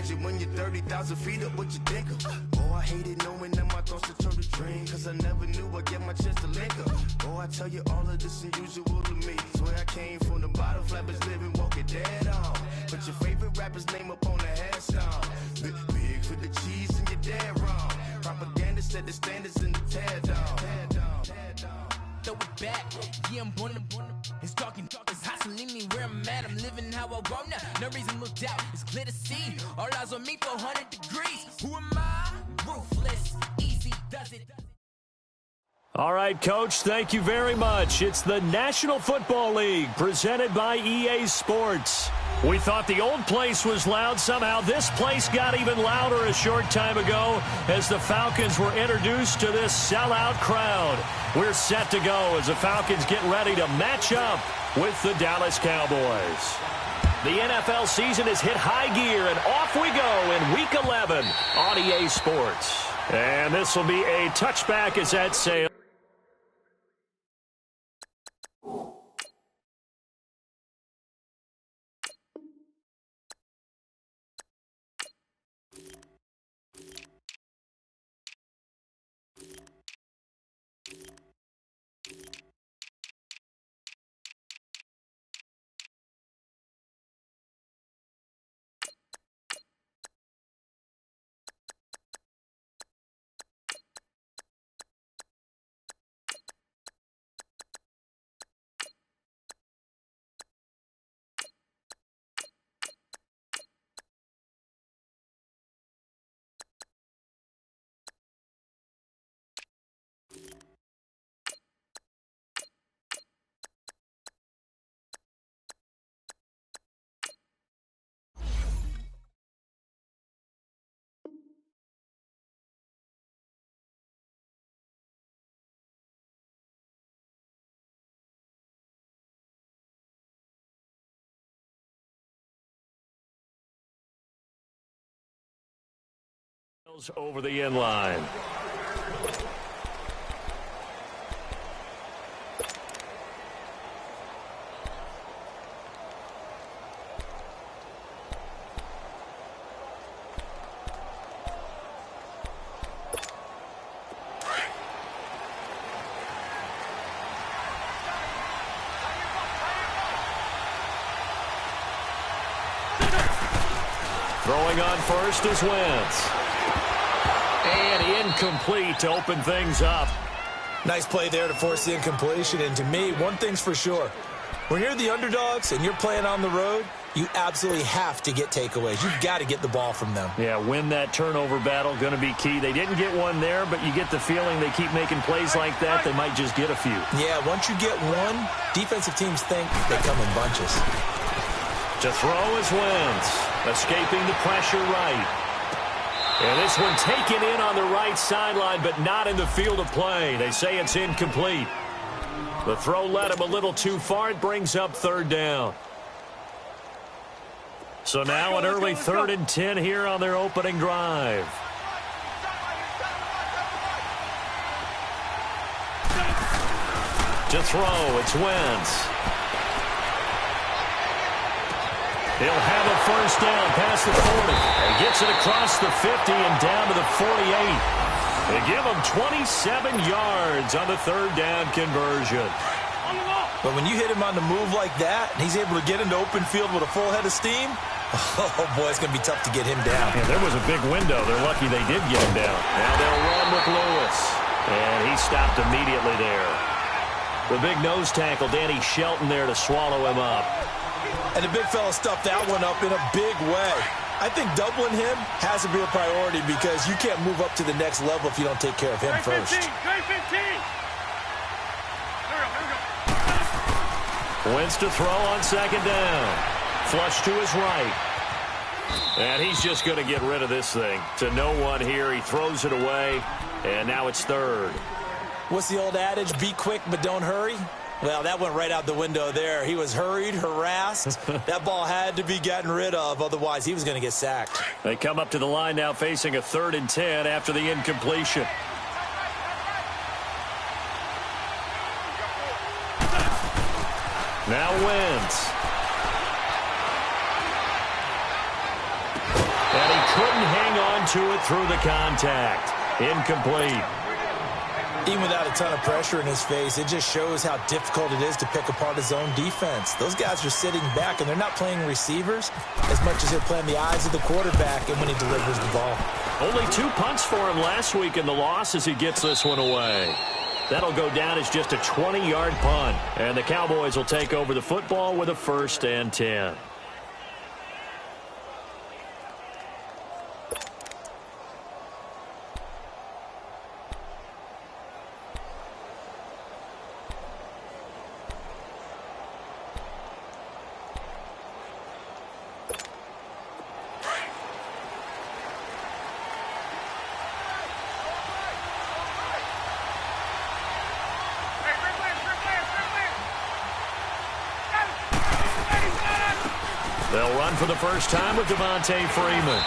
imagine when you're 30,000 feet up, what you think of? Oh, I hated knowing that my thoughts would turn to dream, cause I never knew I'd get my chance to link up. Oh, I tell you all of this unusual to me. Swear I came from the bottom, flappers living, walking dead on. Put your favorite rapper's name up on the headstone. Big for the cheese and you're dead wrong. Propaganda set the standards in the tear down. Throw it back, yeah, I'm on the it's talking, it's hustling me where I'm at. I'm living how I want now. No reason to look out, it's clear to see. All eyes on me, 400 degrees. Who am I? Ruthless, easy does it. All right, Coach, thank you very much. It's the National Football League presented by EA Sports. We thought the old place was loud. Somehow this place got even louder a short time ago as the Falcons were introduced to this sellout crowd. We're set to go as the Falcons get ready to match up with the Dallas Cowboys. The NFL season has hit high gear, and off we go in Week 11 on EA Sports. And this will be a touchback as that sails. Over the end line. Throwing on first is Wentz. And incomplete to open things up. Nice play there to force the incompletion. And to me, one thing's for sure. When you're the underdogs and you're playing on the road, you absolutely have to get takeaways. You've got to get the ball from them. Yeah, win that turnover battle, going to be key. They didn't get one there, but you get the feeling they keep making plays like that, they might just get a few. Yeah, once you get one, defensive teams think they come in bunches. To throw is Wentz, escaping the pressure right. And this one taken in on the right sideline, but not in the field of play. They say it's incomplete. The throw led him a little too far. It brings up third down. So now an early 3rd and 10 here on their opening drive. To throw, it's Wentz. He'll have a first down past the 40. He gets it across the 50 and down to the 48. They give him 27 yards on the 3rd down conversion. But when you hit him on the move like that, and he's able to get into open field with a full head of steam, oh, boy, it's going to be tough to get him down. Yeah, there was a big window. They're lucky they did get him down. Now they'll run with Lewis. And he stopped immediately there. The big nose tackle, Danny Shelton, there to swallow him up. And the big fella stuffed that one up in a big way. I think doubling him has to be a priority because you can't move up to the next level if you don't take care of him first. Wentz to throw on 2nd down. Flush to his right. And he's just going to get rid of this thing. To no one here. He throws it away. And now it's 3rd. What's the old adage? Be quick, but don't hurry. Well, that went right out the window there. He was hurried, harassed. That ball had to be gotten rid of. Otherwise, he was going to get sacked. They come up to the line now facing a 3rd and 10 after the incompletion. Now Wentz. And he on to it through the contact. Incomplete. Even without a ton of pressure in his face, it just shows how difficult it is to pick apart his own defense. Those guys are sitting back, and they're not playing receivers as much as they're playing the eyes of the quarterback and when he delivers the ball. Only 2 punts for him last week in the loss as he gets this one away. That'll go down as just a 20-yard punt. And the Cowboys will take over the football with a 1st and 10. They'll run for the first time with Devontae Freeman.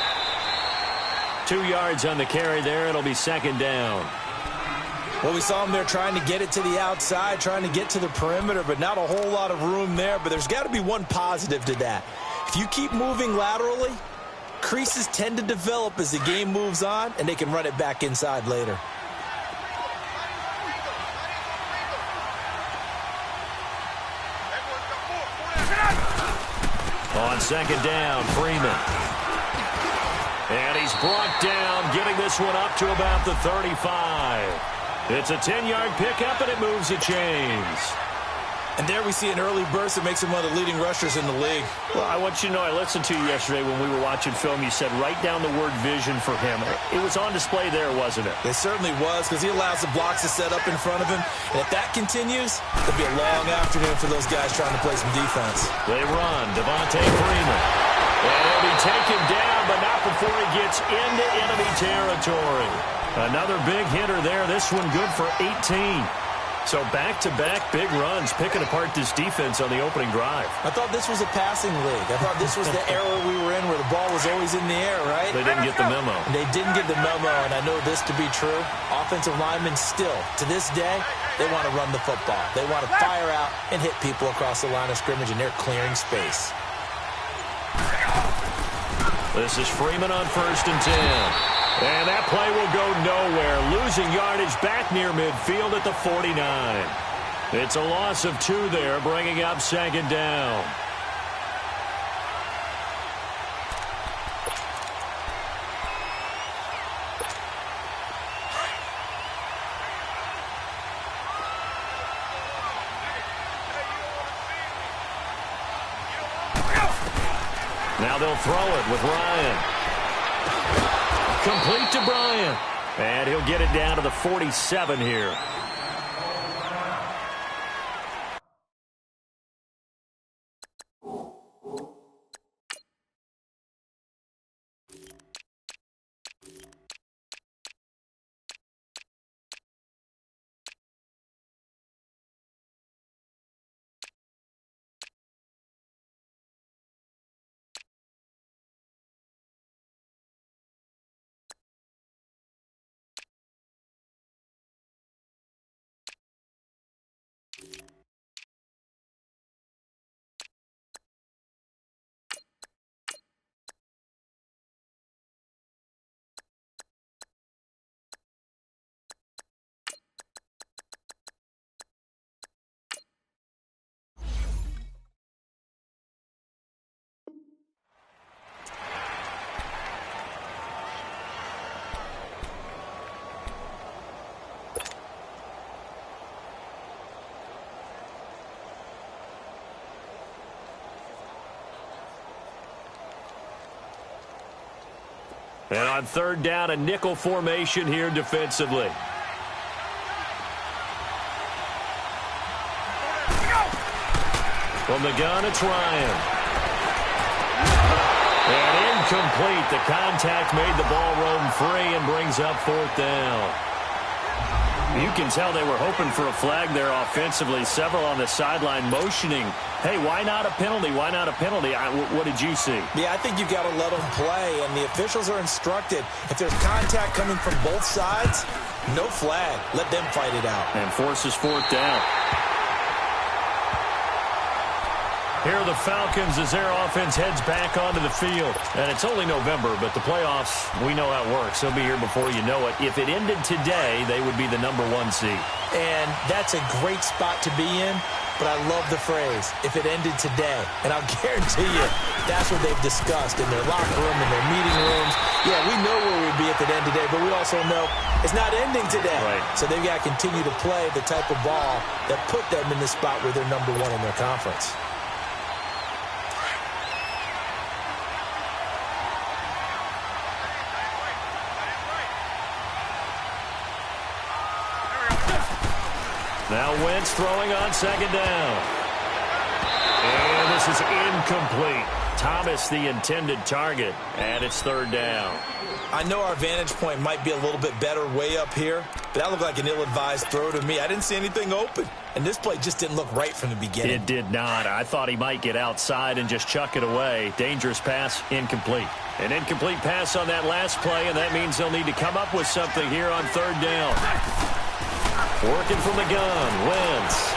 2 yards on the carry there. It'll be 2nd down. Well, we saw him there trying to get it to the outside, trying to get to the perimeter, but not a whole lot of room there. But there's got to be one positive to that. If you keep moving laterally, creases tend to develop as the game moves on, and they can run it back inside later. On 2nd down, Freeman. And he's brought down, getting this one up to about the 35. It's a 10-yard pickup, and it moves the chains. And there we see an early burst that makes him one of the leading rushers in the league. Well, I want you to know, I listened to you yesterday when we were watching film. You said write down the word vision for him. It was on display there, wasn't it? It certainly was, because he allows the blocks to set up in front of him. And if that continues, it'll be a long afternoon for those guys trying to play some defense. They run. Devontae Freeman. And he'll be taken down, but not before he gets into enemy territory. Another big hitter there. This one good for 18. So back-to-back big runs, picking apart this defense on the opening drive. I thought this was a passing league. I thought this was the era we were in where the ball was always in the air, right? They didn't get the memo. They didn't get the memo, and I know this to be true. Offensive linemen still, to this day, they want to run the football. They want to fire out and hit people across the line of scrimmage, and they're clearing space. This is Freeman on 1st and 10. And that play will go nowhere. Losing yardage back near midfield at the 49. It's a loss of 2 there, bringing up 2nd down. Now they'll throw it with Ryan. Complete to Bryant. And he'll get it down to the 47 here. And on 3rd down, a nickel formation here defensively. From the gun, it's Ryan. And incomplete. The contact made the ball roam free and brings up 4th down. You can tell they were hoping for a flag there offensively. Several on the sideline motioning, hey, why not a penalty? Why not a penalty? What did you see? Yeah, I think you've got to let them play, and the officials are instructed. If there's contact coming from both sides, no flag. Let them fight it out. And forces 4th down. Here are the Falcons as their offense heads back onto the field. And it's only November, but the playoffs, we know how it works. They'll be here before you know it. If it ended today, they would be the #1 seed. And that's a great spot to be in, but I love the phrase, if it ended today. And I'll guarantee you, that's what they've discussed in their locker room, in their meeting rooms. Yeah, we know where we'd be at the end today, but we also know it's not ending today. Right. So they've got to continue to play the type of ball that put them in the spot where they're #1 in their conference. Now Wentz throwing on second down. And this is incomplete. Thomas the intended target, and it's third down. I know our vantage point might be a little bit better way up here, but that looked like an ill-advised throw to me. I didn't see anything open, and this play just didn't look right from the beginning. It did not. I thought he might get outside and just chuck it away. Dangerous pass, incomplete. An incomplete pass on that last play, and that means they'll need to come up with something here on third down. Working from the gun, Wentz.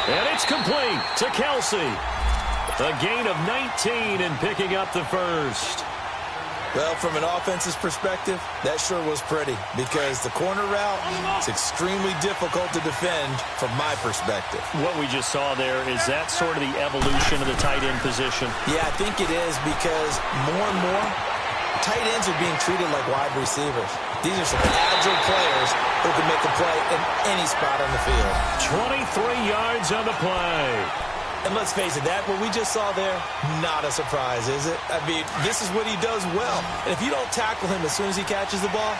And it's complete to Kelsey. A gain of 19 and picking up the first. Well, from an offense's perspective, that sure was pretty because the corner route is extremely difficult to defend from my perspective. What we just saw there, is that sort of the evolution of the tight end position? Yeah, I think it is because more and more, tight ends are being treated like wide receivers. These are some agile players who can make a play in any spot on the field. 23 yards on the play. And let's face it, that what we just saw there, not a surprise, is it? I mean, this is what he does well. And if you don't tackle him as soon as he catches the ball,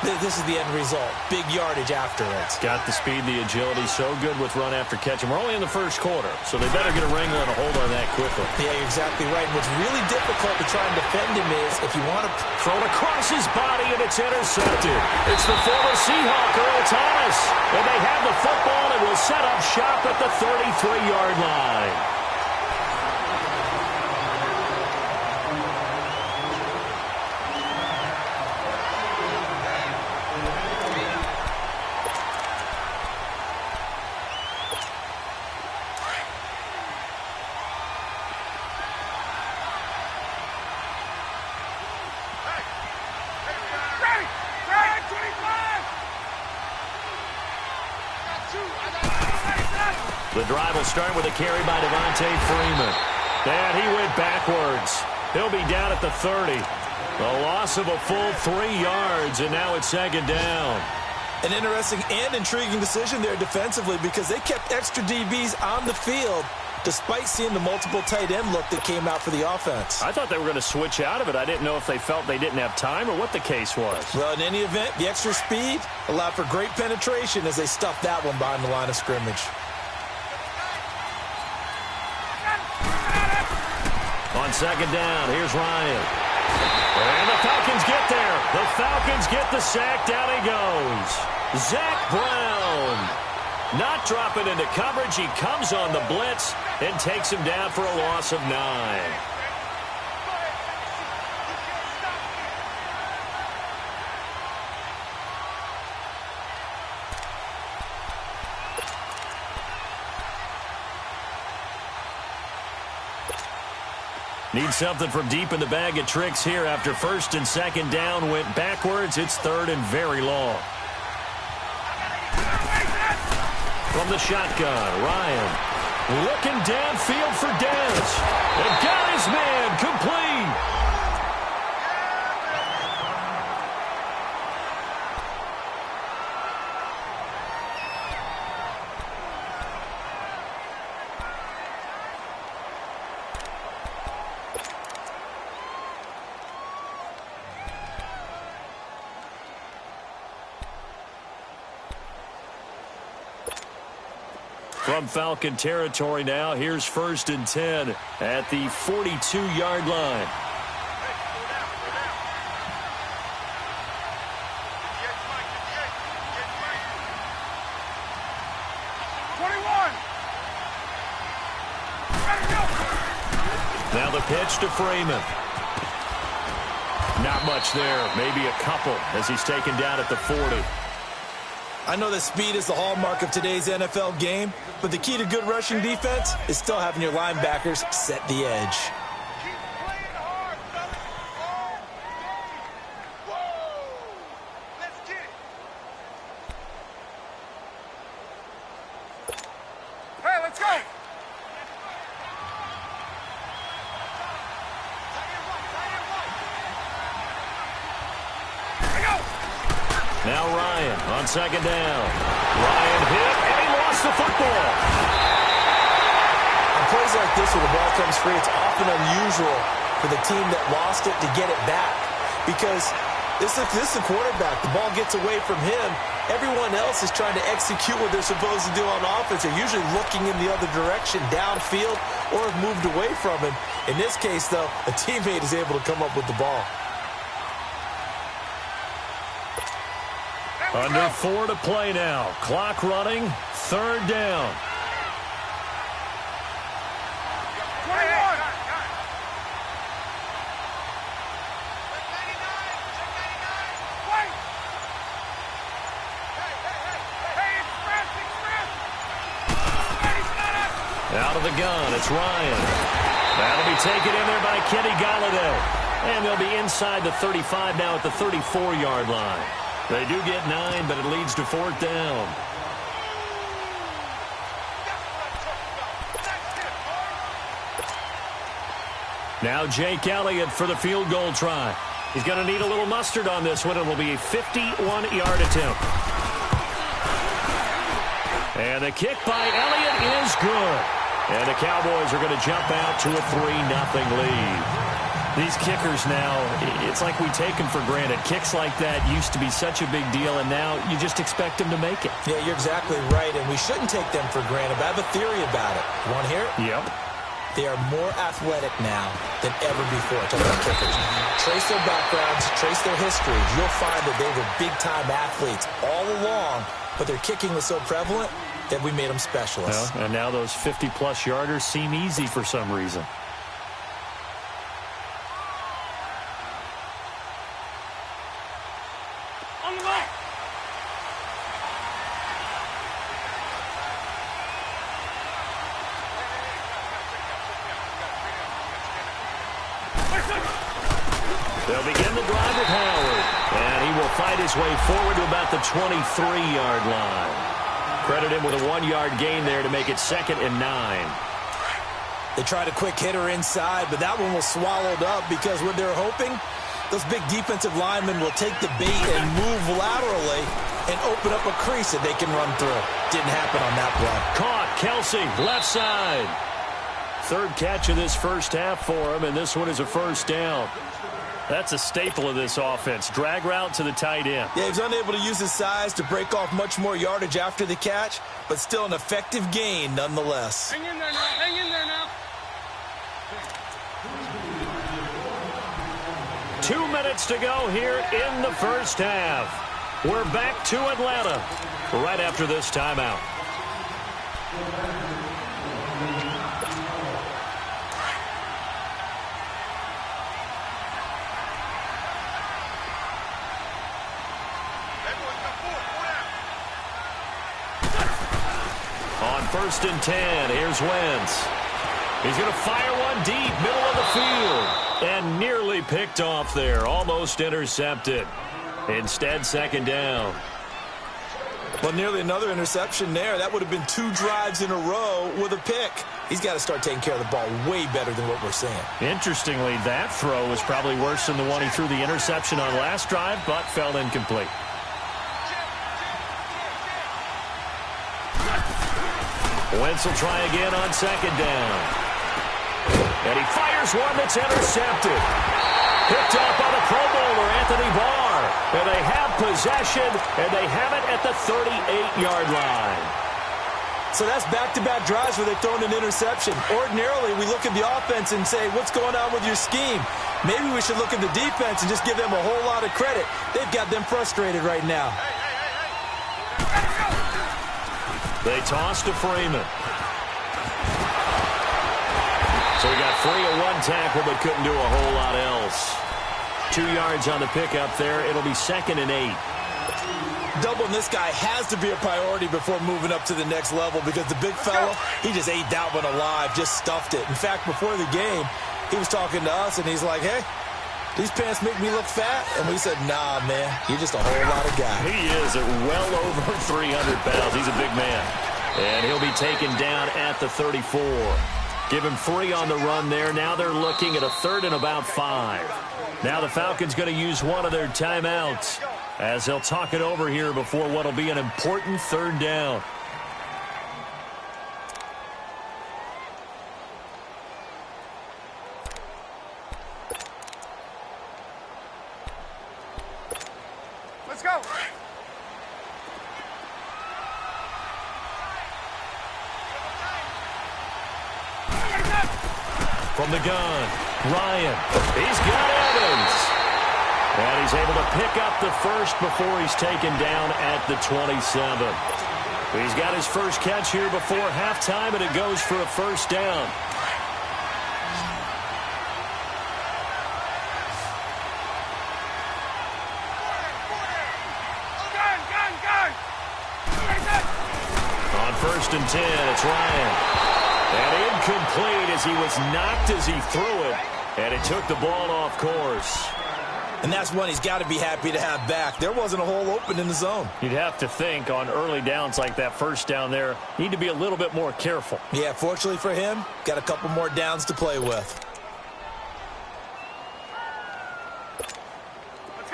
this is the end result. Big yardage afterwards. Got the speed, the agility, so good with run after catch. And we're only in the first quarter, so they better get a wrangle and a hold on that quickly. Yeah, you're exactly right. What's really difficult to try and defend him is if you want to throw it across his body, and it's intercepted. It's the former Seahawk, Earl Thomas. And they have the football and will set up shop at the 33-yard line. The drive will start with a carry by Devontae Freeman. And he went backwards. He'll be down at the 30. A loss of a full 3 yards, and now it's second down. An interesting and intriguing decision there defensively because they kept extra DBs on the field despite seeing the multiple tight end look that came out for the offense. I thought they were going to switch out of it. I didn't know if they felt they didn't have time or what the case was. Well, in any event, the extra speed allowed for great penetration as they stuffed that one behind the line of scrimmage. On second down, here's Ryan. And the Falcons get there. The Falcons get the sack. Down he goes. Zach Brown. Not dropping into coverage. He comes on the blitz and takes him down for a loss of 9. Need something from deep in the bag of tricks here after first and second down went backwards. It's third and very long. From the shotgun, Ryan looking downfield for Dance. And got his man complete. From Falcon territory now, here's first and 10 at the 42-yard line. Now the pitch to Freeman. Not much there, maybe a couple as he's taken down at the 40. I know that speed is the hallmark of today's NFL game, but the key to good rushing defense is still having your linebackers set the edge. Now Ryan on second down. Ryan hit, and he lost the football. On plays like this where the ball comes free, it's often unusual for the team that lost it to get it back. Because this is the quarterback. The ball gets away from him. Everyone else is trying to execute what they're supposed to do on offense. They're usually looking in the other direction, downfield, or have moved away from him. In this case, though, a teammate is able to come up with the ball. Under 4 to play now. Clock running. Third down. Out of the gun, it's Ryan. That'll be taken in there by Kenny Golladay. And they'll be inside the 35 now at the 34-yard line. They do get 9, but it leads to 4th down. Now Jake Elliott for the field goal try. He's going to need a little mustard on this one. It will be a 51-yard attempt. And the kick by Elliott is good. And the Cowboys are going to jump out to a 3-0 lead. These kickers now, it's like we take them for granted. Kicks like that used to be such a big deal, and now you just expect them to make it. Yeah, you're exactly right, and we shouldn't take them for granted. But I have a theory about it. You want to hear it? Yep. They are more athletic now than ever before. Talk about kickers. Trace their backgrounds, trace their histories. You'll find that they were big-time athletes all along, but their kicking was so prevalent that we made them specialists. Well, and now those 50-plus yarders seem easy for some reason. They'll begin the drive with Howard, and he will fight his way forward to about the 23-yard line. Credit him with a 1-yard gain there to make it 2nd and 9. They tried a quick hitter inside, but that one was swallowed up because what they're hoping, those big defensive linemen will take the bait and move laterally and open up a crease that they can run through. Didn't happen on that play. Caught, Kelsey, left side. Third catch of this first half for him, and this one is a first down. That's a staple of this offense. Drag route to the tight end. Yeah, he was unable to use his size to break off much more yardage after the catch, but still an effective gain nonetheless. Hang in there now. Hang in there now. 2 minutes to go here in the first half. We're back to Atlanta right after this timeout. On 1st and 10, here's Wentz. He's going to fire one deep, middle of the field. And nearly picked off there, almost intercepted. Instead, 2nd down. Well, nearly another interception there. That would have been 2 drives in a row with a pick. He's got to start taking care of the ball way better than what we're seeing. Interestingly, that throw was probably worse than the one he threw the interception on last drive, but fell incomplete. Wentz will try again on 2nd down. And he fires one that's intercepted. Picked up by the Pro Bowler, Anthony Barr. And they have possession, and they have it at the 38-yard line. So that's back-to-back drives where they've thrown an interception. Ordinarily, we look at the offense and say, what's going on with your scheme? Maybe we should look at the defense and just give them a whole lot of credit. They've got them frustrated right now. They toss to Freeman. So he got free of 1 tackle, but couldn't do a whole lot else. 2 yards on the pickup there. It'll be 2nd and 8. doubling this guy has to be a priority before moving up to the next level because the big fella, he just ate that one alive, just stuffed it. In fact, before the game, he was talking to us, and he's like, hey, these pants make me look fat? And we said, nah, man, you're just a whole lot of guy. He is at well over 300 pounds. He's a big man. And he'll be taken down at the 34. Give him 3 on the run there. Now they're looking at a 3rd and about 5. Now the Falcons going to use one of their timeouts as they'll talk it over here before what will be an important 3rd down. Let's go. From the gun, Ryan. He's got Evans. And he's able to pick up the first before he's taken down at the 27. He's got his first catch here before halftime, and it goes for a 1st down. On 1st and 10, it's Ryan. And incomplete as he was knocked as he threw it, and it took the ball off course. And that's one he's got to be happy to have back. There wasn't a hole open in the zone. You'd have to think on early downs like that 1st down there, need to be a little bit more careful. Yeah, fortunately for him, got a couple more downs to play with.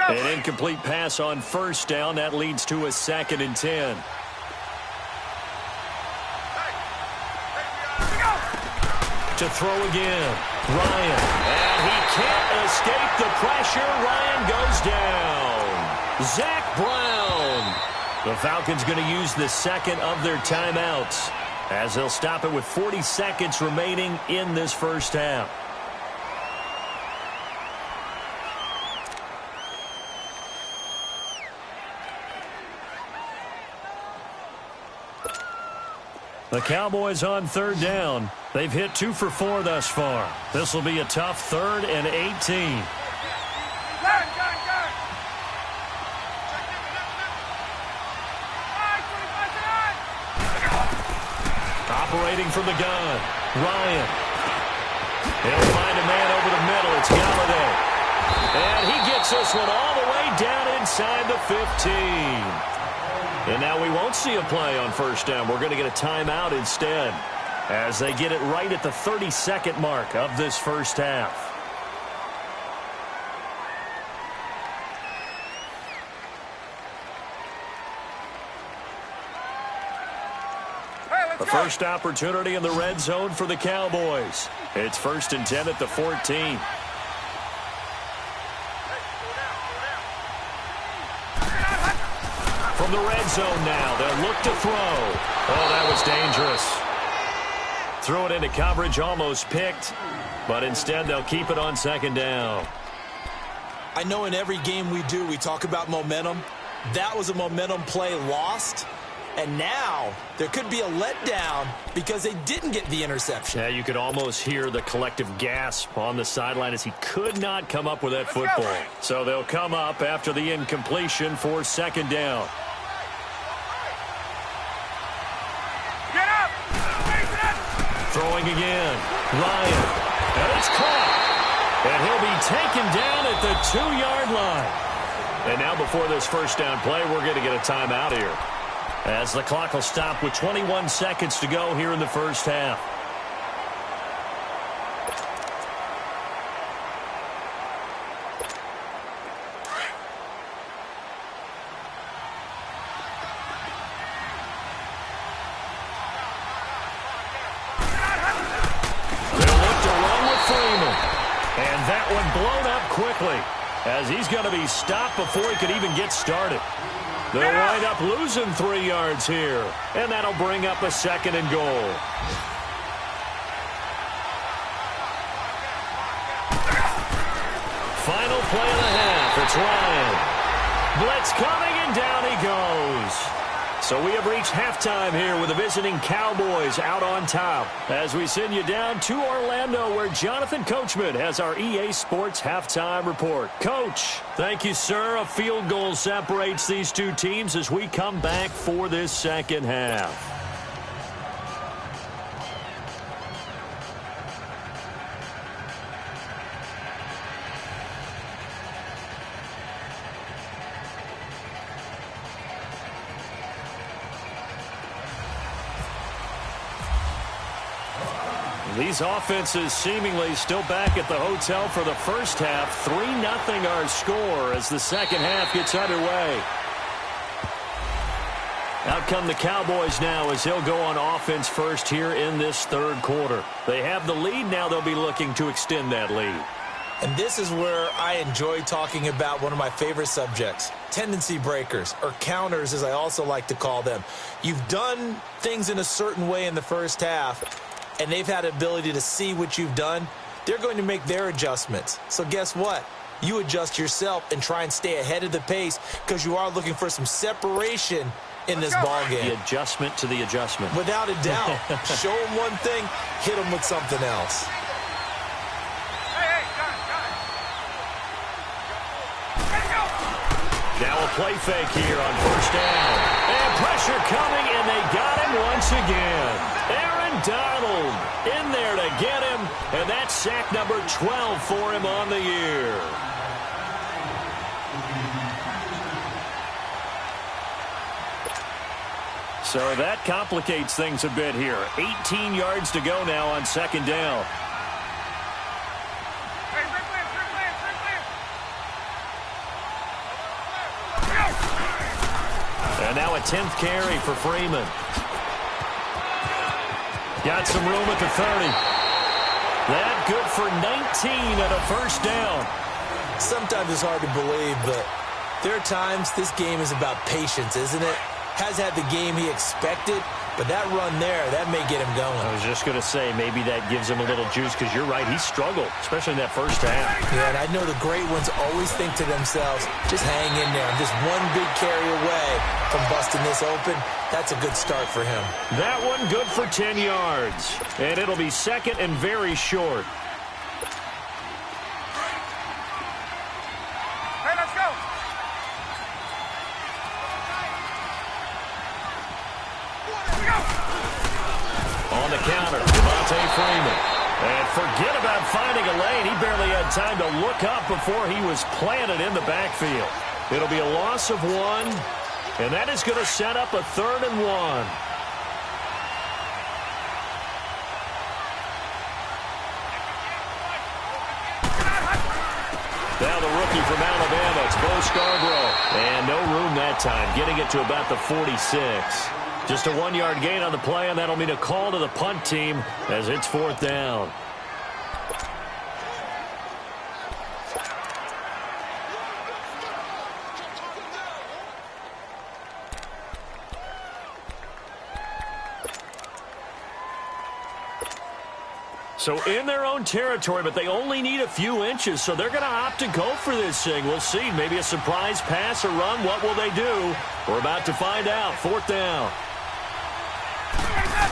An incomplete pass on 1st down. That leads to a 2nd and 10. To throw again, Ryan. And he can't escape the pressure. Ryan goes down. Zach Brown. The Falcons going to use the 2nd of their timeouts as they'll stop it with 40 seconds remaining in this 1st half. The Cowboys on 3rd down. They've hit 2 for 4 thus far. This will be a tough 3rd and 18. Operating from the gun, Ryan. He'll find a man over the middle. It's Galladay. And he gets this one all the way down inside the 15. And now we won't see a play on 1st down. We're going to get a timeout instead as they get it right at the 30-second mark of this 1st half. The first opportunity in the red zone for the Cowboys. It's 1st and 10 at the 14. From the red zone now, they'll look to throw. Oh, that was dangerous. Threw it into coverage, almost picked, but instead they'll keep it on 2nd down. I know in every game we do, we talk about momentum. That was a momentum play lost, and now there could be a letdown because they didn't get the interception. Yeah, you could almost hear the collective gasp on the sideline as he could not come up with that football. So they'll come up after the incompletion for 2nd down. Throwing again, Ryan, and it's caught. And he'll be taken down at the 2-yard line. And now before this 1st down play, we're going to get a timeout here, as the clock will stop with 21 seconds to go here in the 1st half. Blown up quickly as he's going to be stopped before he could even get started. They'll wind up losing 3 yards here, and that'll bring up a 2nd and goal. Final play of the half. It's Ryan. Blitz coming, and down he goes. So we have reached halftime here with the visiting Cowboys out on top. As we send you down to Orlando, where Jonathan Coachman has our EA Sports halftime report. Coach, thank you, sir. A field goal separates these two teams as we come back for this second half. These offenses seemingly still back at the hotel for the first half. 3-0 our score as the second half gets underway. Out come the Cowboys now as he'll go on offense first here in this third quarter. They have the lead. Now they'll be looking to extend that lead. And this is where I enjoy talking about one of my favorite subjects, tendency breakers, or counters as I also like to call them. You've done things in a certain way in the first half, and they've had the ability to see what you've done. They're going to make their adjustments. So guess what? You adjust yourself and try and stay ahead of the pace because you are looking for some separation in this ball game. The adjustment to the adjustment. Without a doubt. Show them one thing, hit them with something else. Now a play fake here on first down. And pressure coming, and they got him once again. Aaron Donald in there to get him, and that's sack number 12 for him on the year. So that complicates things a bit here. 18 yards to go now on second down. And now a 10th carry for Freeman. Got some room at the 30. That good for 19 and a first down. Sometimes it's hard to believe, but there are times this game is about patience, isn't it? Has had the game he expected, but that run there, that may get him going. I was just going to say, maybe that gives him a little juice because you're right, he struggled, especially in that first half. Yeah, and I know the great ones always think to themselves, just hang in there. I'm just one big carry away from busting this open. That's a good start for him. That one good for 10 yards, and it'll be second and very short. Hey, let's go. On the counter, Devontae Freeman. And forget about finding a lane. He barely had time to look up before he was planted in the backfield. It'll be a loss of 1, and that is going to set up a 3rd and 1. Now the rookie from Alabama, it's Bo Scarborough. And no room that time, getting it to about the 46. Just a 1-yard gain on the play, and that'll mean a call to the punt team as it's 4th down. So in their own territory, but they only need a few inches, so they're going to opt to go for this thing. We'll see. Maybe a surprise pass or run. What will they do? We're about to find out. 4th down.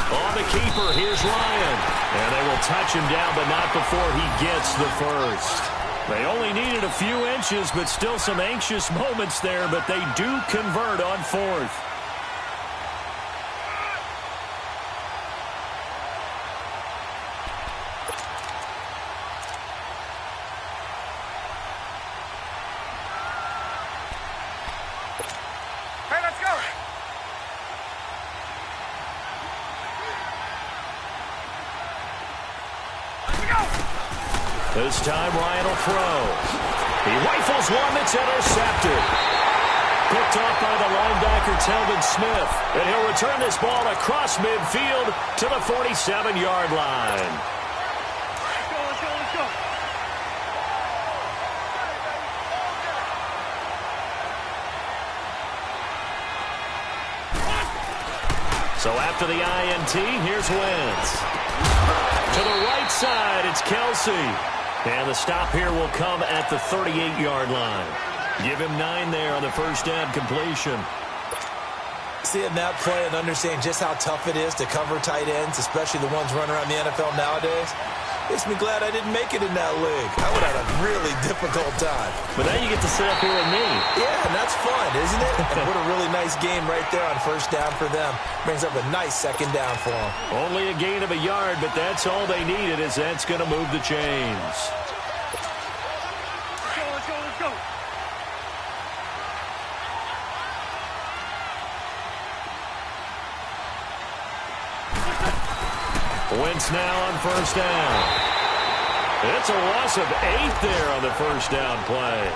On the keeper, here's Ryan. And they will touch him down, but not before he gets the first. They only needed a few inches, but still some anxious moments there, but they do convert on 4th. This time Ryan will throw. He rifles one that's intercepted. Picked off by the linebacker Telvin Smith. And he'll return this ball across midfield to the 47-yard line. Let's go. So after the INT, here's Wentz. To the right side, it's Kelsey. And the stop here will come at the 38-yard line. Give him 9 there on the first down completion. Seeing that play and understanding just how tough it is to cover tight ends, especially the ones running around the NFL nowadays, makes me glad I didn't make it in that league. I would have had a really difficult time. But now you get to sit up here with me. Yeah, and that's fun, isn't it? And what a really nice game right there on first down for them. Brings up a nice second down for them. Only a gain of a yard, but that's all they needed, as that's going to move the chains. Let's go. Wentz now on first down. It's a loss of 8 there on the first down play.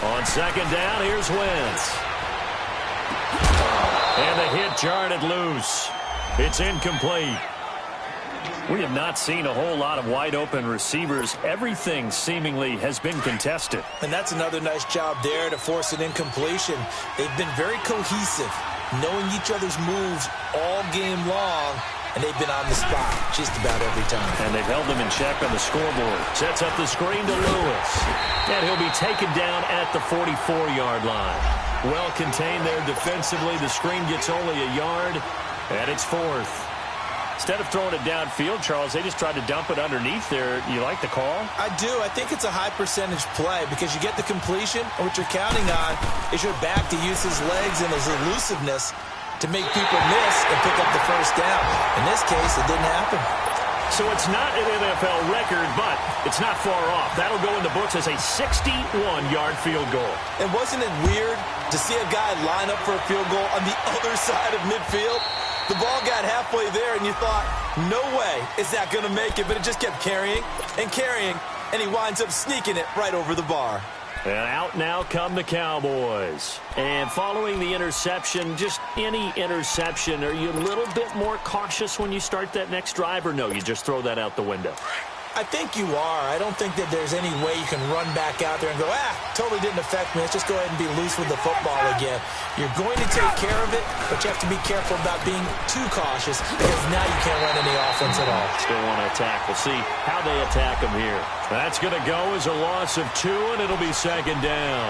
On second down, here's Wentz. And the hit jarred it loose. It's incomplete. We have not seen a whole lot of wide-open receivers. Everything seemingly has been contested. And that's another nice job there to force an incompletion. They've been very cohesive, knowing each other's moves all game long, and they've been on the spot just about every time. And they've held them in check on the scoreboard. Sets up the screen to Lewis. And he'll be taken down at the 44-yard line. Well contained there defensively. The screen gets only a yard, and it's 4th. Instead of throwing it downfield, Charles, they just tried to dump it underneath there. You like the call? I do. I think it's a high percentage play because you get the completion, and what you're counting on is your back to use his legs and his elusiveness to make people miss and pick up the first down. In this case, it didn't happen. So it's not an NFL record, but it's not far off. That'll go in the books as a 61-yard field goal. And wasn't it weird to see a guy line up for a field goal on the other side of midfield? The ball got halfway there, and you thought, no way is that going to make it. But it just kept carrying, and he winds up sneaking it right over the bar. And out now come the Cowboys. And following the interception, just any interception, are you a little bit more cautious when you start that next drive, or no, you just throw that out the window? I think you are. I don't think that there's any way you can run back out there and go, totally didn't affect me. Let's just go ahead and be loose with the football again. You're going to take care of it, but you have to be careful about being too cautious because now you can't run any offense at all. Still want to attack. We'll see how they attack them here. That's going to go as a loss of 2, and it'll be second down.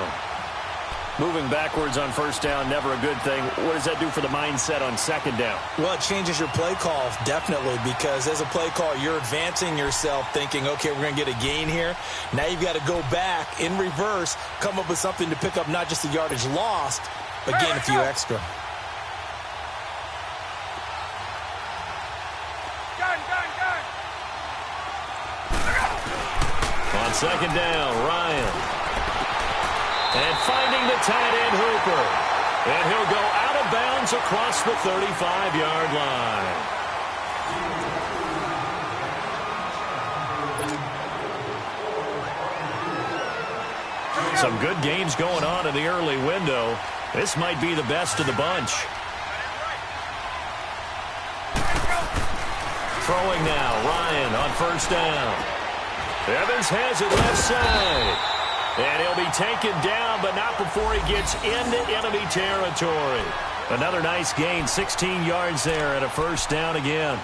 Moving backwards on first down, never a good thing. What does that do for the mindset on second down? Well, it changes your play call, definitely, because as a play call, you're advancing yourself thinking, okay, we're going to get a gain here. Now you've got to go back in reverse, come up with something to pick up not just the yardage lost, but gain a few extra. On second down, Ryan. And finding the tight end, Hooper. And he'll go out of bounds across the 35-yard line. Some good games going on in the early window. This might be the best of the bunch. Throwing now, Ryan on first down. Evans has it left side. And he'll be taken down, but not before he gets into enemy territory. Another nice gain, 16 yards there, and a first down again.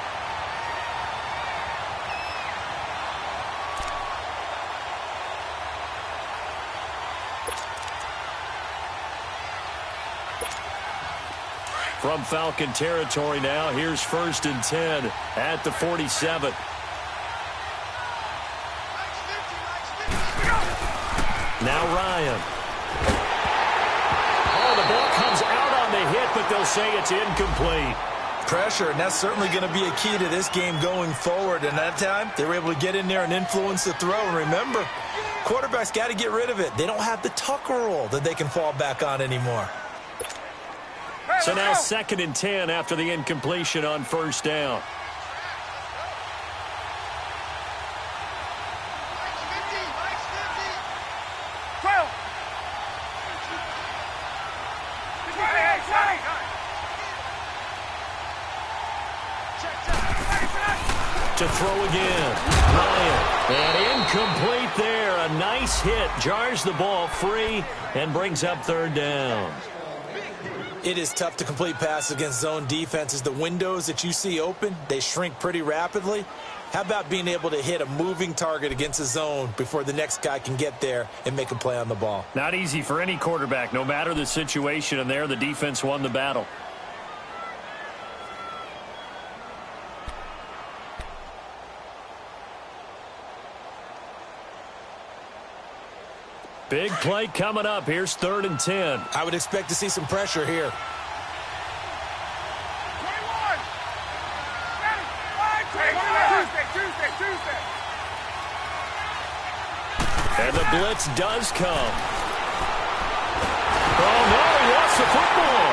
From Falcon territory now, here's 1st and 10 at the 47. Now Ryan. Oh, the ball comes out on the hit, but they'll say it's incomplete. Pressure, and that's certainly going to be a key to this game going forward. And that time, they were able to get in there and influence the throw. And remember, quarterbacks got to get rid of it. They don't have the Tucker rule that they can fall back on anymore. So now 2nd and 10 after the incompletion on first down. To throw again. Ryan. And incomplete there. A nice hit. Jars the ball free and brings up 3rd down. It is tough to complete passes against zone defenses. The windows that you see open, they shrink pretty rapidly. How about being able to hit a moving target against a zone before the next guy can get there and make a play on the ball? Not easy for any quarterback, no matter the situation, and there the defense won the battle. Big play coming up. Here's 3rd and 10. I would expect to see some pressure here. 21. Tuesday. And the blitz does come. Oh, no, he lost the football.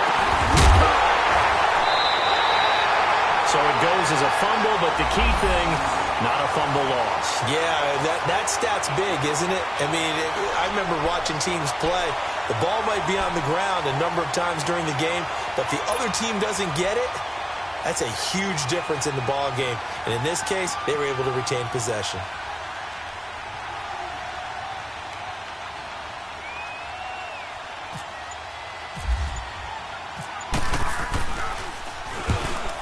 So it goes as a fumble, but the key thing, not a fumble loss. Yeah, that stat's big, isn't it? I mean, I remember watching teams play. The ball might be on the ground a number of times during the game, but if the other team doesn't get it, that's a huge difference in the ball game. And in this case, they were able to retain possession.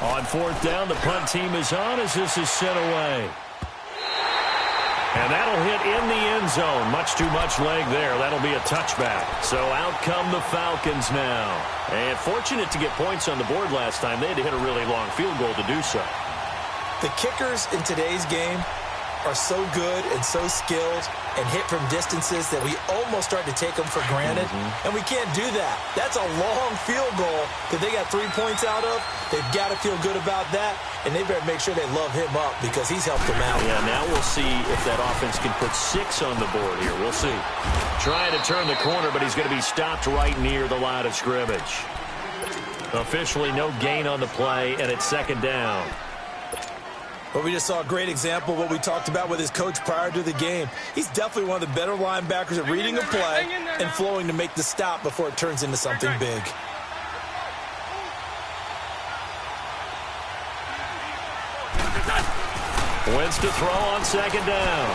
On 4th down, the punt team is on as this is sent away. And that'll hit in the end zone. Much too much leg there. That'll be a touchback. So out come the Falcons now. And fortunate to get points on the board last time. They had to hit a really long field goal to do so. The kickers in today's game are so good and so skilled and hit from distances that we almost start to take them for granted. And we can't do that. That's a long field goal that they got 3 points out of. They've got to feel good about that, and they better make sure they love him up because he's helped them out. Yeah, now we'll see if that offense can put 6 on the board here. We'll see. Trying to turn the corner, but he's going to be stopped right near the line of scrimmage. Officially no gain on the play, and it's 2nd down. But we just saw a great example of what we talked about with his coach prior to the game. He's definitely one of the better linebackers at reading a play and flowing to make the stop before it turns into something big. Wentz to throw on 2nd down.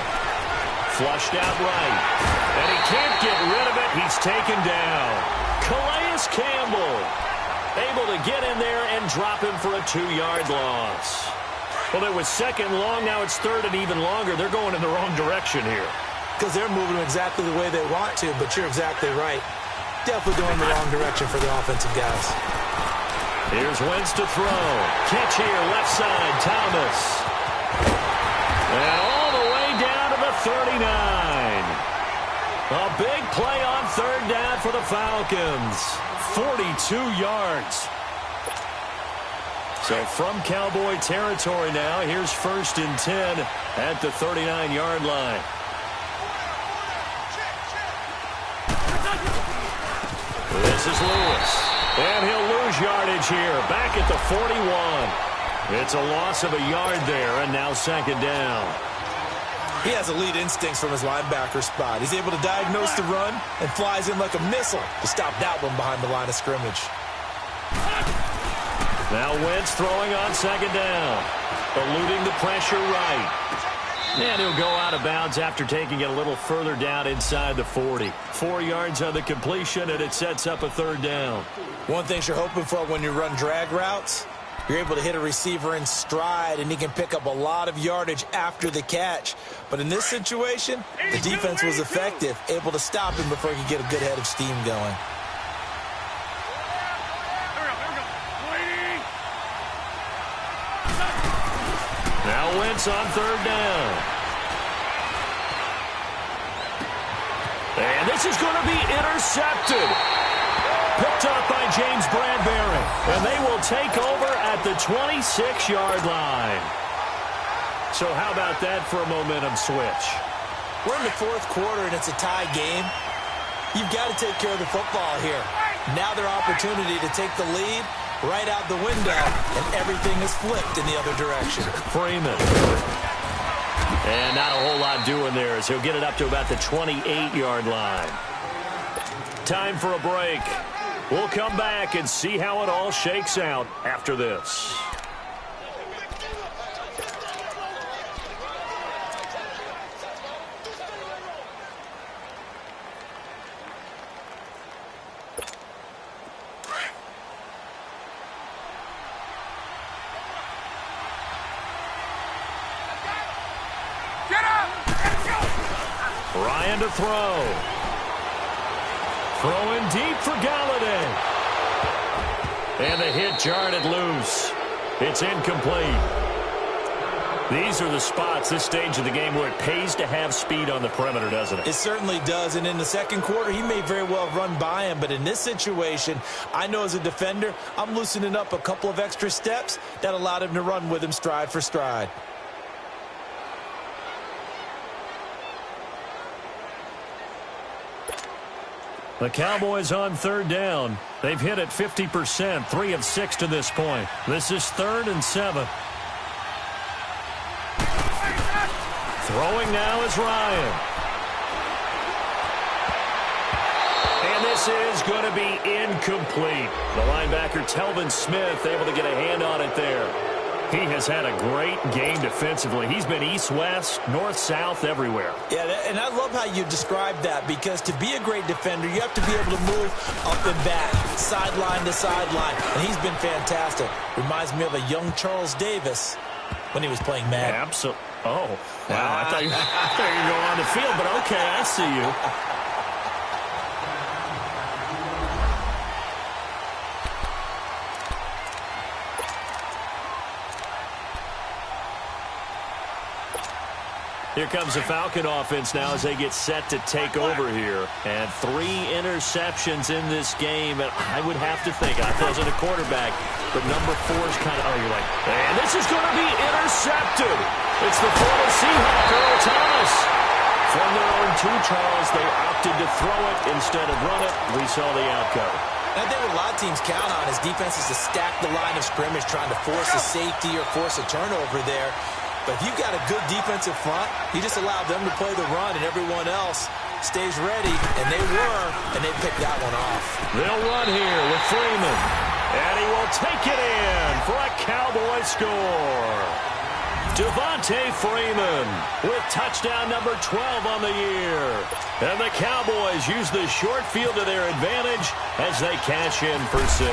Flushed out right. And he can't get rid of it. He's taken down. Calais Campbell able to get in there and drop him for a 2-yard loss. Well, it was 2nd long. Now it's 3rd and even longer. They're going in the wrong direction here. Because they're moving exactly the way they want to, but you're exactly right. Definitely going in the wrong direction for the offensive guys. Here's Wentz to throw. Catch here, left side, Thomas. And all the way down to the 39. A big play on 3rd down for the Falcons. 42 yards. So from Cowboy territory now, here's 1st and 10 at the 39-yard line. This is Lewis. And he'll lose yardage here. Back at the 41. It's a loss of a yard there, and now 2nd down. He has elite instincts from his linebacker spot. He's able to diagnose the run and flies in like a missile to stop that one behind the line of scrimmage. Now Wentz throwing on 2nd down. Eluding the pressure right. And he'll go out of bounds after taking it a little further down inside the 40. 4 yards on the completion, and it sets up a 3rd down. One thing you're hoping for when you run drag routes, you're able to hit a receiver in stride, and he can pick up a lot of yardage after the catch. But in this situation, the defense was effective, able to stop him before he could get a good head of steam going. Now Wentz on 3rd down. And this is going to be intercepted. Picked up by James Bradbury. And they will take over at the 26-yard line. So how about that for a momentum switch? We're in the 4th quarter, and it's a tie game. You've got to take care of the football here. Now their opportunity to take the lead right out the window, and everything is flipped in the other direction. Freeman. And not a whole lot doing there as he'll get it up to about the 28-yard line. Time for a break. We'll come back and see how it all shakes out after this. Ryan to throw. Throwing deep for Galladay. And the hit jarred it loose. It's incomplete. These are the spots, this stage of the game, where it pays to have speed on the perimeter, doesn't it? It certainly does, and in the second quarter, he may very well run by him, but in this situation, I know as a defender, I'm loosening up a couple of extra steps that allowed him to run with him stride for stride. The Cowboys on third down. They've hit it 50%, 3 of 6 to this point. This is 3rd and 7. Throwing now is Ryan. And this is going to be incomplete. The linebacker, Telvin Smith, able to get a hand on it there. He has had a great game defensively. He's been east-west, north-south, everywhere. Yeah, and I love how you described that, because to be a great defender, you have to be able to move up and back, sideline to sideline, and he's been fantastic. Reminds me of a young Charles Davis when he was playing Madden. Absolutely. Oh, wow. I thought you were going on the field, but okay, I see you. Here comes the Falcon offense now as they get set to take over here. And 3 interceptions in this game. And I would have to think, I wasn't a quarterback, but number 4 is kind of, you're like, and this is going to be intercepted. It's the Florida Seahawk, Earl Thomas. From their own 2, Charles, they opted to throw it instead of run it. We saw the outcome. And I think what a lot of teams count on is defenses to stack the line of scrimmage, trying to force a safety or force a turnover there. But if you've got a good defensive front, you just allow them to play the run, and everyone else stays ready, and they were, and they picked that one off. They'll run here with Freeman, and he will take it in for a Cowboy score. Devontae Freeman with touchdown number 12 on the year. And the Cowboys use the short field to their advantage as they cash in for 6.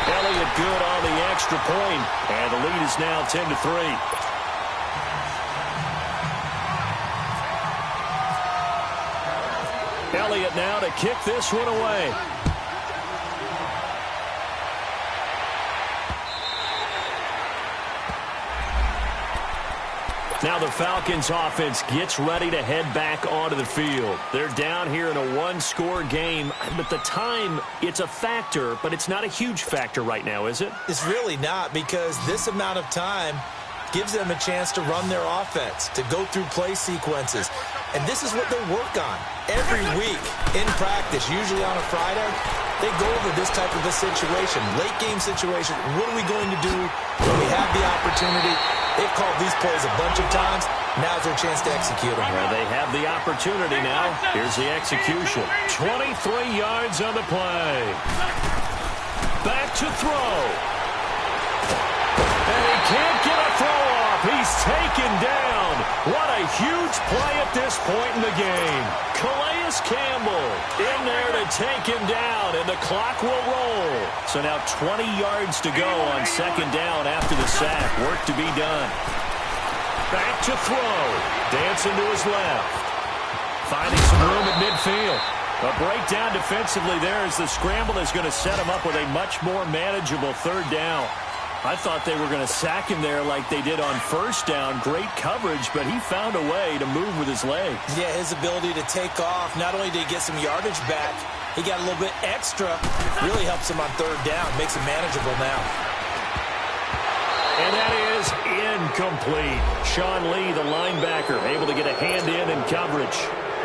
Elliott good on the extra point, and the lead is now 10-3. Elliott now to kick this one away. Now the Falcons offense gets ready to head back onto the field. They're down here in a 1-score game, but the time, it's a factor, but it's not a huge factor right now, is it? It's really not, because this amount of time gives them a chance to run their offense, to go through play sequences. And this is what they work on every week in practice, usually on a Friday. They go over this type of a situation, late game situation. What are we going to do when we have the opportunity? They've called these plays a bunch of times. Now's their chance to execute them. Well, they have the opportunity now. Here's the execution. 23 yards on the play. Back to throw. And he can't get a throw off. He's taken down. What a huge play at this point in the game. Calais Campbell in there to take him down, and the clock will roll. So now 20 yards to go on second down after the sack. Work to be done. Back to throw. Dancing to his left. Finding some room at midfield. A breakdown defensively there as the scramble is going to set him up with a much more manageable third down. I thought they were going to sack him there like they did on first down. Great coverage, but he found a way to move with his legs. Yeah, his ability to take off, not only did he get some yardage back, he got a little bit extra. Really helps him on third down, makes him manageable now. And that is incomplete. Sean Lee, the linebacker, able to get a hand in coverage.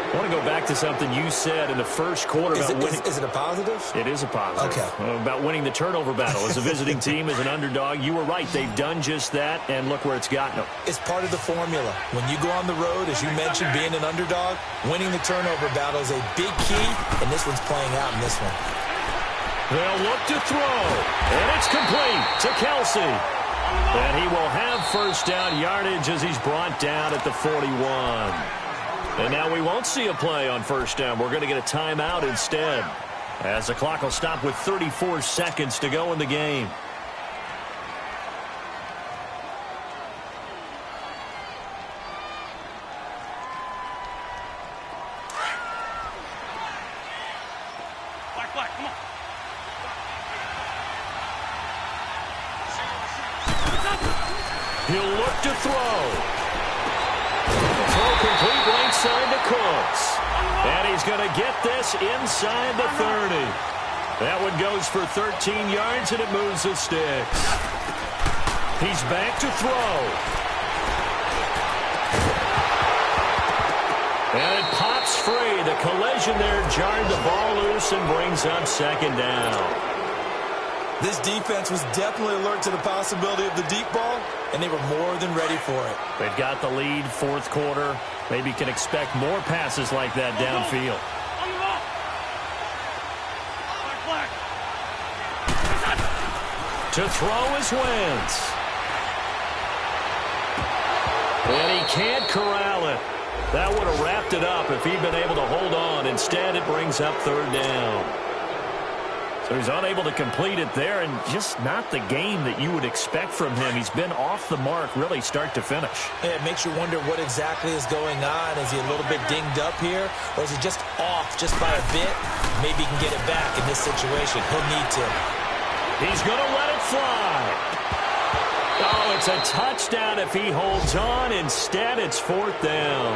I want to go back to something you said in the first quarter about winning. Is it a positive? It is a positive. Okay. About winning the turnover battle. As a visiting team, as an underdog, you were right. They've done just that, and look where it's gotten them. It's part of the formula. When you go on the road, as you mentioned, being an underdog, winning the turnover battle is a big key, and this one's playing out in this one. They'll look to throw, and it's complete to Kelsey. And he will have first down yardage as he's brought down at the 41. And now we won't see a play on first down. We're going to get a timeout instead, as the clock will stop with 34 seconds to go in the game. flag, come on. He'll look to throw. Throw complete right side to Cooks. And he's going to get this inside the 30. That one goes for 13 yards, and it moves the sticks. He's back to throw. And it pops free. The collision there jarred the ball loose and brings up second down. This defense was definitely alert to the possibility of the deep ball, and they were more than ready for it. They've got the lead, fourth quarter. Maybe can expect more passes like that downfield. On the ball. Flag. To throw is Wentz. And he can't corral it. That would have wrapped it up if he'd been able to hold on. Instead, it brings up third down. So he's unable to complete it there, and just not the game that you would expect from him. He's been off the mark really start to finish. Yeah, it makes you wonder what exactly is going on. Is he a little bit dinged up here, or is he just off just by a bit? Maybe he can get it back in this situation. He'll need to. He's going to let it fly. Oh, it's a touchdown if he holds on. Instead, it's fourth down.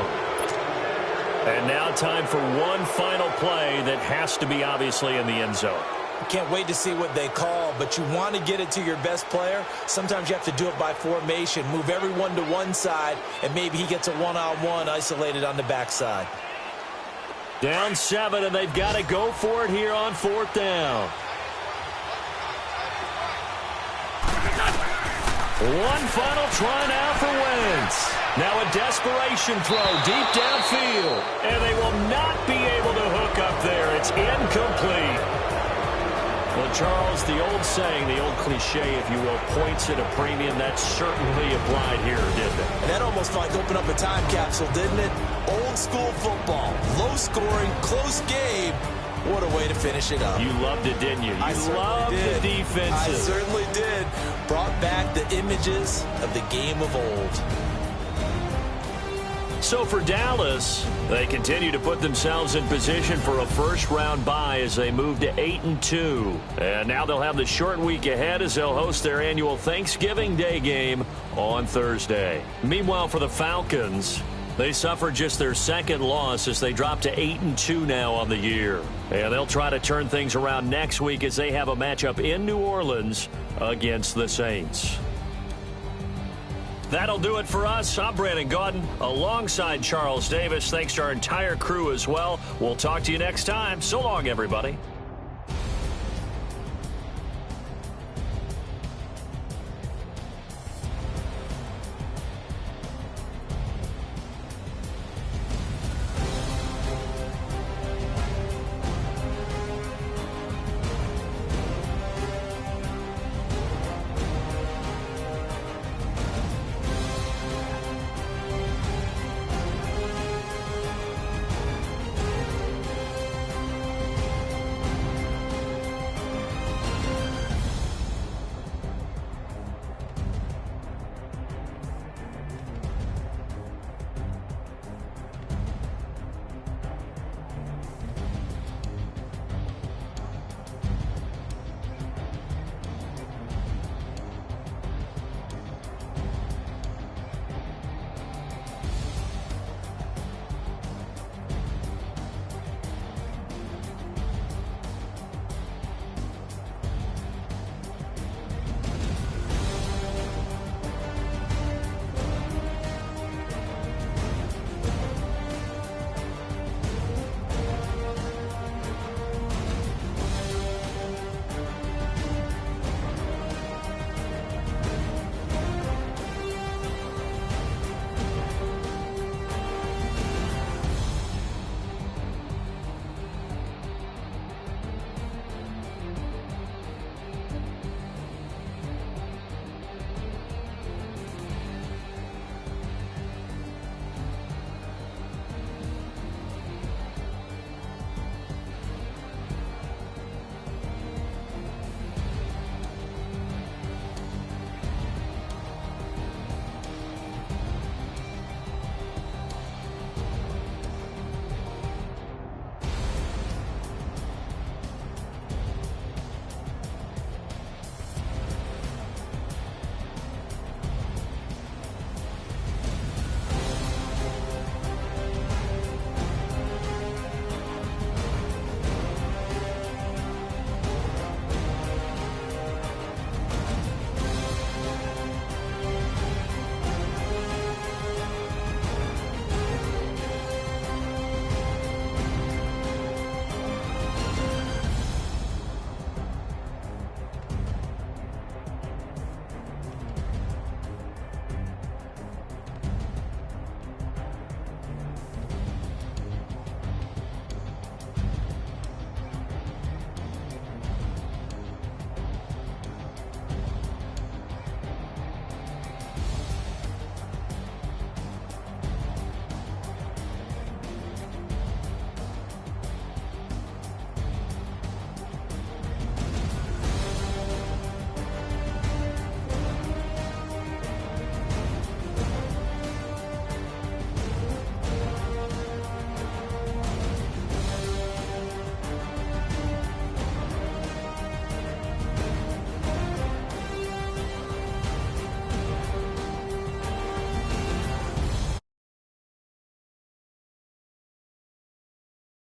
And now time for one final play that has to be obviously in the end zone. Can't wait to see what they call, but you want to get it to your best player. Sometimes you have to do it by formation. Move everyone to one side, and maybe he gets a one-on-one isolated on the backside. Down 7, and they've got to go for it here on fourth down. One final try now for Wentz. Now a desperation throw deep downfield, and they will not be able to hook up there. It's incomplete. Well, Charles, the old saying, the old cliche, if you will, points at a premium. That certainly applied here, didn't it? And that almost like opened up a time capsule, didn't it? Old school football, low scoring, close game. What a way to finish it up. You loved it, didn't you? I loved the defense. I certainly did. Brought back the images of the game of old. So for Dallas, they continue to put themselves in position for a first-round bye as they move to 8-2. And now they'll have the short week ahead as they'll host their annual Thanksgiving Day game on Thursday. Meanwhile, for the Falcons, they suffered just their second loss as they drop to 8-2 now on the year. And they'll try to turn things around next week as they have a matchup in New Orleans against the Saints. That'll do it for us. I'm Brandon Gaudin alongside Charles Davis. Thanks to our entire crew as well. We'll talk to you next time. So long, everybody.